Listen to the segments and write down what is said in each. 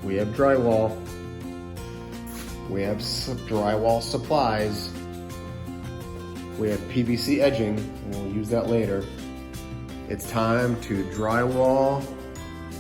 we have drywall, we have drywall supplies, we have PVC edging, and we'll use that later. It's time to drywall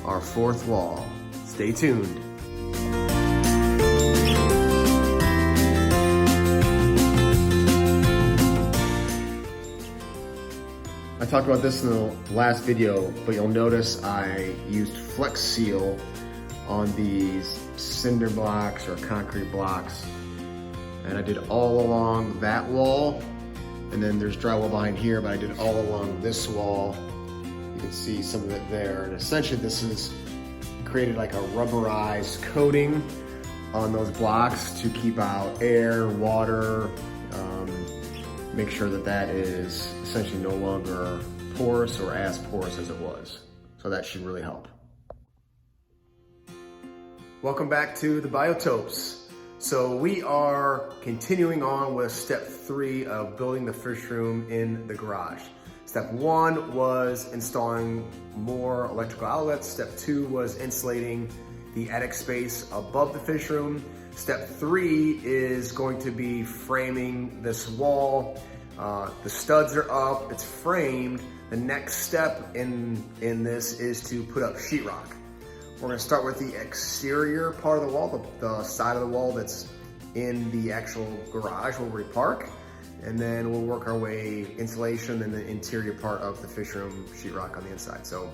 our fourth wall. Stay tuned. I talked about this in the last video, but you'll notice I used Flex Seal on these cinder blocks or concrete blocks. And I did all along that wall, and then there's drywall behind here, but I did all along this wall. You can see some of it there. And essentially this is created like a rubberized coating on those blocks to keep out air, water, make sure that that is essentially no longer porous or as porous as it was. So that should really help. Welcome back to the Biotopes. So we are continuing on with step 3 of building the fish room in the garage. Step 1 was installing more electrical outlets. Step 2 was insulating the attic space above the fish room. Step 3 is going to be framing this wall. The studs are up, it's framed. The next step in this is to put up sheetrock. We're gonna start with the exterior part of the wall, the side of the wall that's in the actual garage where we park. And then we'll work our way insulation and the interior part of the fish room sheetrock on the inside. So,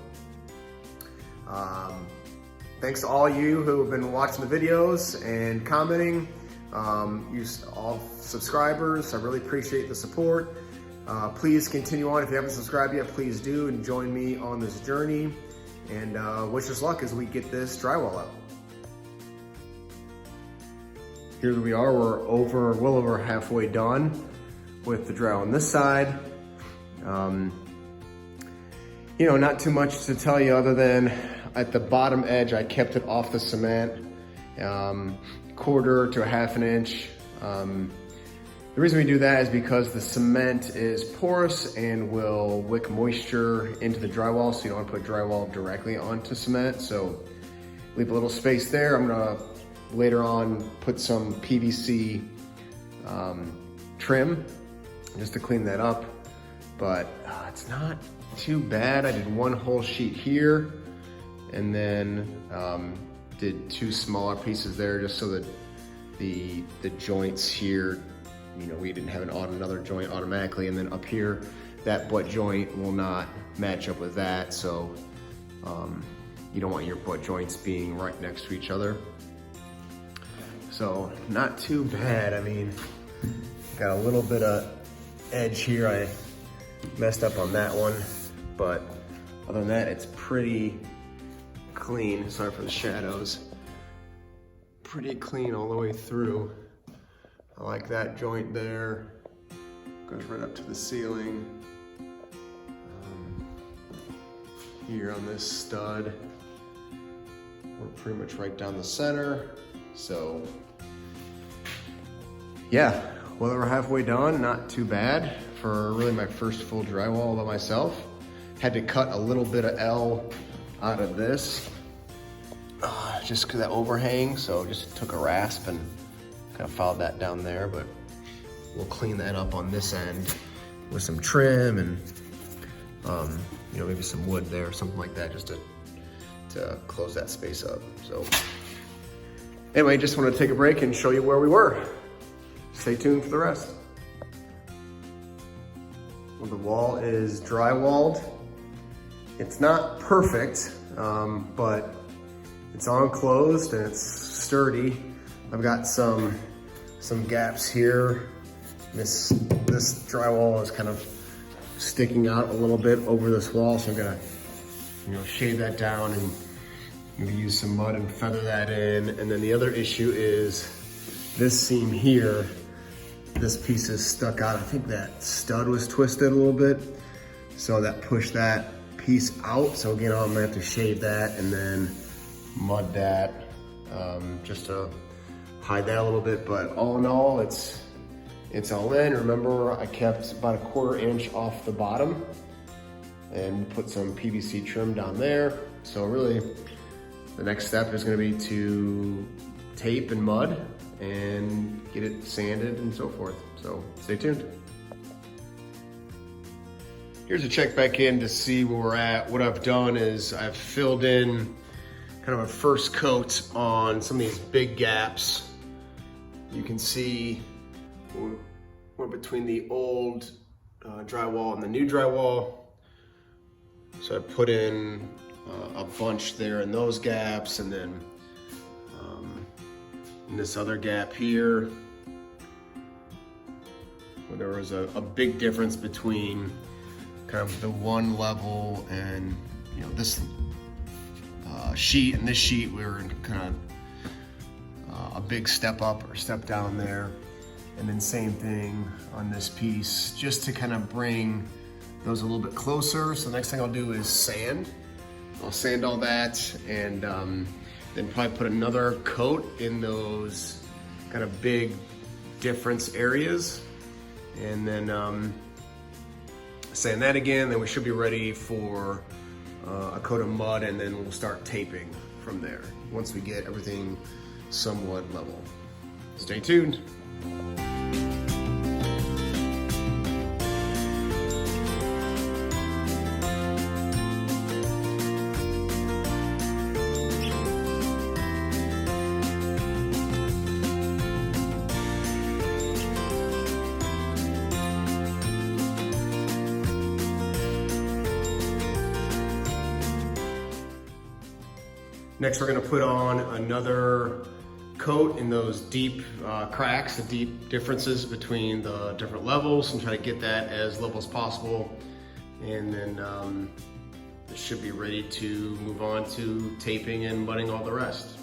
thanks to all you who have been watching the videos and commenting. All subscribers, I really appreciate the support. Please continue on. If you haven't subscribed yet, please do and join me on this journey. And wish us luck as we get this drywall up. Here we are, we're well over halfway done with the drywall on this side. You know, not too much to tell you other than at the bottom edge, I kept it off the cement, 1/4 to 1/2 inch. The reason we do that is because the cement is porous and will wick moisture into the drywall, so you don't want to put drywall directly onto cement. So leave a little space there. I'm gonna later on put some PVC trim just to clean that up, but it's not too bad. I did 1 whole sheet here and then did 2 smaller pieces there just so that the joints here, you know, we didn't have another joint automatically, and then up here that butt joint will not match up with that, so you don't want your butt joints being right next to each other. So not too bad. I mean, got a little bit of edge here. I messed up on that one, but other than that, it's pretty clean. Sorry for the shadows. Pretty clean all the way through. I like that joint there. Goes right up to the ceiling. Here on this stud, we're pretty much right down the center. So yeah, well, we're halfway done, not too bad for really my first full drywall by myself. Had to cut a little bit of L out of this, just because that overhang, so just took a rasp and kind of filed that down there, but we'll clean that up on this end with some trim and you know, maybe some wood there, something like that, just to close that space up. So anyway, just want to take a break and show you where we were. Stay tuned for the rest. Well, the wall is drywalled. It's not perfect, but it's enclosed and it's sturdy. I've got some gaps here. This drywall is kind of sticking out a little bit over this wall, so I'm gonna, you know, shave that down and maybe use some mud and feather that in. And then the other issue is this seam here. This piece is stuck out. I think that stud was twisted a little bit, so that pushed that piece out. So again, I'm gonna have to shave that and then mud that just to hide that a little bit. But all in all, it's all in. Remember, I kept about a 1/4 inch off the bottom and put some PVC trim down there. So really, the next step is gonna be to tape and mud and get it sanded and so forth. So stay tuned. Here's a check back in to see where we're at. What I've done is I've filled in kind of a first coat on some of these big gaps. You can see we're between the old drywall and the new drywall. So I put in a bunch there in those gaps, and then in this other gap here, where there was a big difference between kind of the one level and this sheet and this sheet. We were in kind of a big step up or step down there, and then same thing on this piece, just to kind of bring those a little bit closer. So the next thing I'll do is sand. I'll sand all that, and then probably put another coat in those kind of big difference areas, and then sand that again. Then we should be ready for a coat of mud, and then we'll start taping from there once we get everything somewhat level. Stay tuned. Next, we're gonna put on another coat in those deep cracks, the deep differences between the different levels, and try to get that as level as possible. And then it should be ready to move on to taping and mudding all the rest.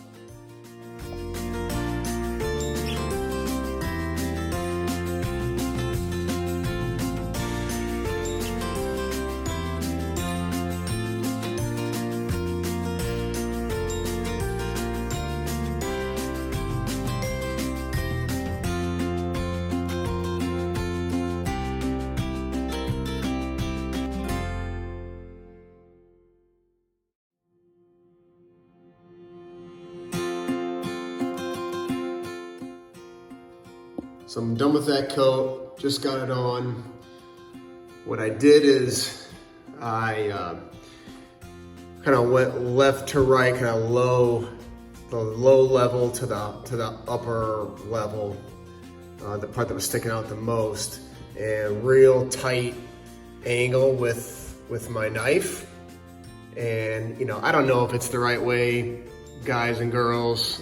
So I'm done with that coat, just got it on. What I did is I kind of went left to right, kind of the low level to the upper level, the part that was sticking out the most, and real tight angle with my knife. And I don't know if it's the right way, guys and girls.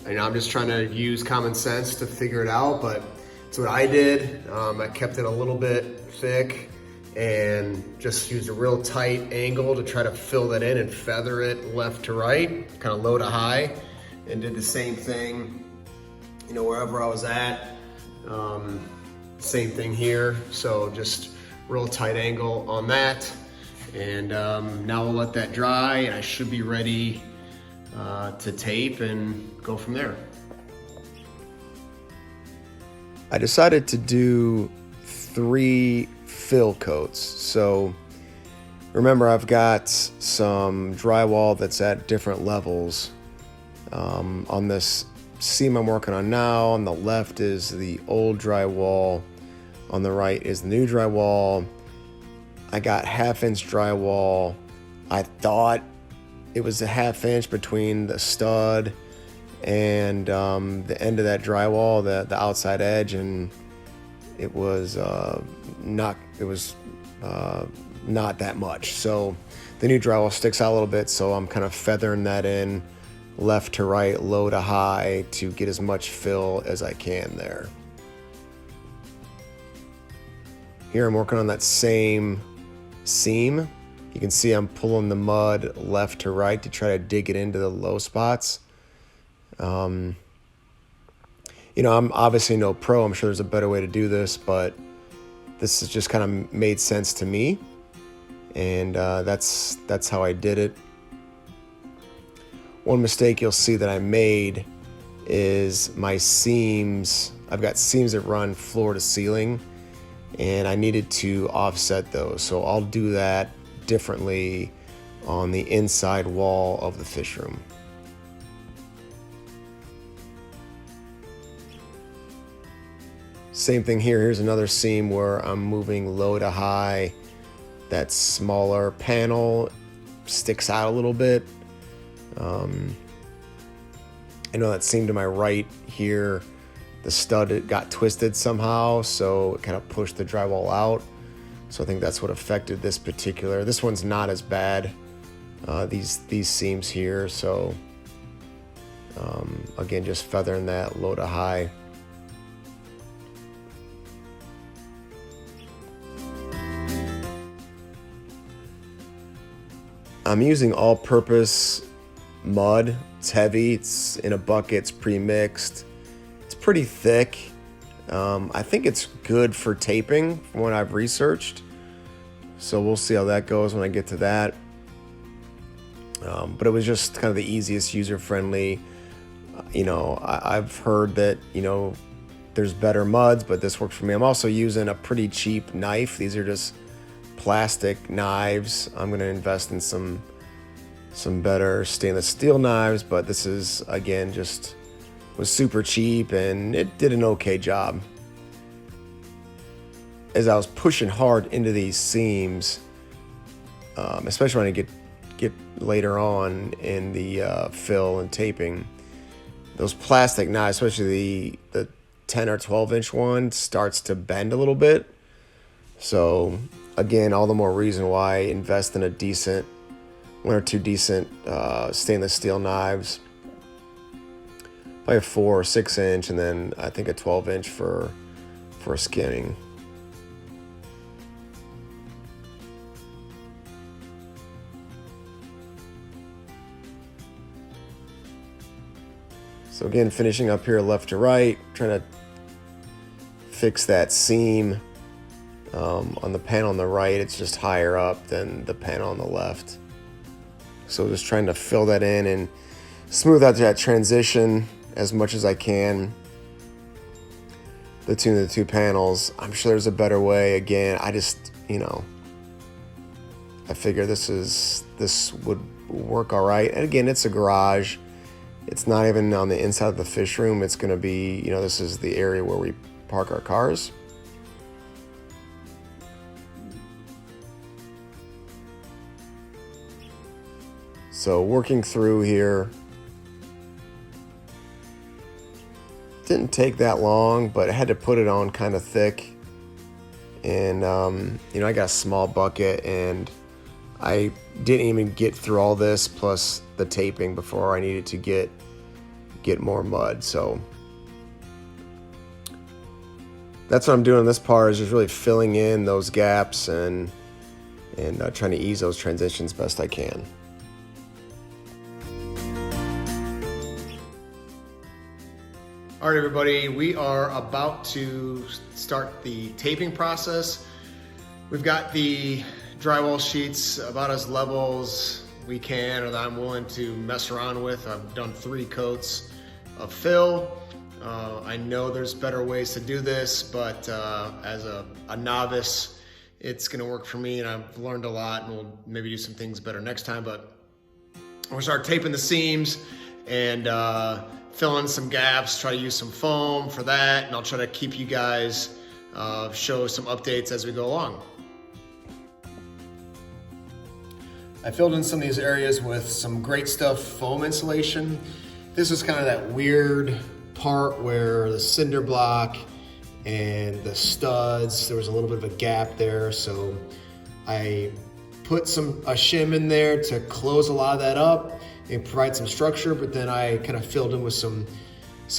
I'm just trying to use common sense to figure it out, but it's what I did. I kept it a little bit thick and just used a real tight angle to try to fill that in and feather it left to right, kind of low to high, and did the same thing, wherever I was at. Same thing here. So just real tight angle on that. And now we'll let that dry, and I should be ready to tape and go from there. I decided to do 3 fill coats. So remember, I've got some drywall that's at different levels. On this seam I'm working on now, on the left is the old drywall, on the right is the new drywall. I got 1/2 inch drywall. I thought it was a 1/2 inch between the stud and the end of that drywall, the outside edge, and it was not that much. So the new drywall sticks out a little bit, so I'm kind of feathering that in left to right, low to high, to get as much fill as I can there. Here I'm working on that same seam. You can see I'm pulling the mud left to right to try to dig it into the low spots. I'm obviously no pro. I'm sure there's a better way to do this, but this has just kind of made sense to me, and that's how I did it. One mistake you'll see that I made is my seams. I've got seams that run floor to ceiling, and I needed to offset those. So I'll do that differently on the inside wall of the fish room. Same thing here. Here's another seam where I'm moving low to high. That smaller panel sticks out a little bit. I know that seam to my right here, the stud got twisted somehow, so it kind of pushed the drywall out. So I think that's what affected this particular. This one's not as bad, these seams here. So again, just feathering that low to high. I'm using all-purpose mud. It's heavy, it's in a bucket, it's pre-mixed. It's pretty thick. I think it's good for taping from what I've researched. So we'll see how that goes when I get to that. But it was just kind of the easiest, user-friendly. I've heard that, there's better muds, but this works for me. I'm also using a pretty cheap knife. These are just plastic knives. I'm gonna invest in some better stainless steel knives, but this is, again, was super cheap and it did an okay job. As I was pushing hard into these seams, especially when I get later on in the fill and taping, those plastic knives, especially the 10 or 12 inch one, starts to bend a little bit. So again, all the more reason why invest in one or two decent stainless steel knives. Probably a 4 or 6 inch, and then I think a 12 inch for skimming. So again, finishing up here left to right, trying to fix that seam. On the panel on the right, it's just higher up than the panel on the left. So just trying to fill that in and smooth out that transition as much as I can between the two panels. I'm sure there's a better way. Again, I just, I figure this would work all right. And again, it's a garage. It's not even on the inside of the fish room. It's going to be, this is the area where we park our cars. So working through here, didn't take that long, but I had to put it on kind of thick. And, I got a small bucket and I didn't even get through all this plus the taping before I needed to get more mud. So that's what I'm doing in this part, is just really filling in those gaps and trying to ease those transitions best I can. All right, everybody, we are about to start the taping process. We've got the drywall sheets about as level as we can, or that I'm willing to mess around with. I've done 3 coats of fill. I know there's better ways to do this, but as a novice, it's gonna work for me, and I've learned a lot, and we'll maybe do some things better next time. But we'll start taping the seams and fill in some gaps, try to use some foam for that, and I'll try to keep you guys, show some updates as we go along. I filled in some of these areas with some Great Stuff foam insulation. This is kind of that weird part where the cinder block and the studs, there was a little bit of a gap there, so I put a shim in there to close a lot of that up and provide some structure, but then I kind of filled in with some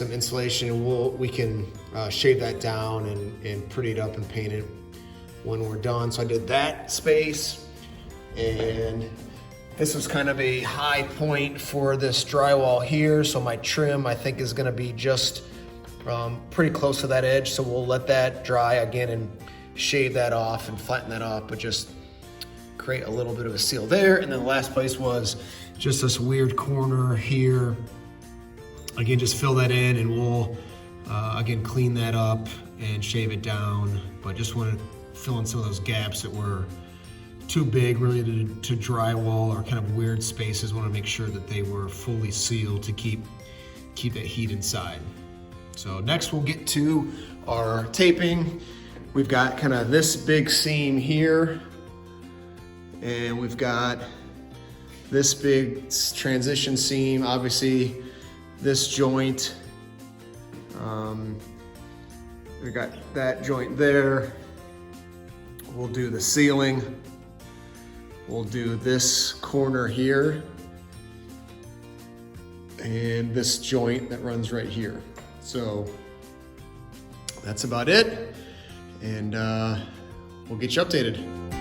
insulation, and we can shave that down and pretty it up and paint it when we're done. So I did that space, and this was kind of a high point for this drywall here. So my trim, I think, is gonna be just pretty close to that edge. So we'll let that dry again and shave that off and flatten that up, but just create a little bit of a seal there. And then the last place was just this weird corner here. Again, just fill that in, and we'll again clean that up and shave it down. But just want to fill in some of those gaps that were too big really to drywall, or kind of weird spaces. Want to make sure that they were fully sealed to keep that heat inside. So next we'll get to our taping. We've got kind of this big seam here, and we've got this big transition seam, obviously this joint. We got that joint there. We'll do the ceiling. We'll do this corner here and this joint that runs right here. So that's about it, and we'll get you updated.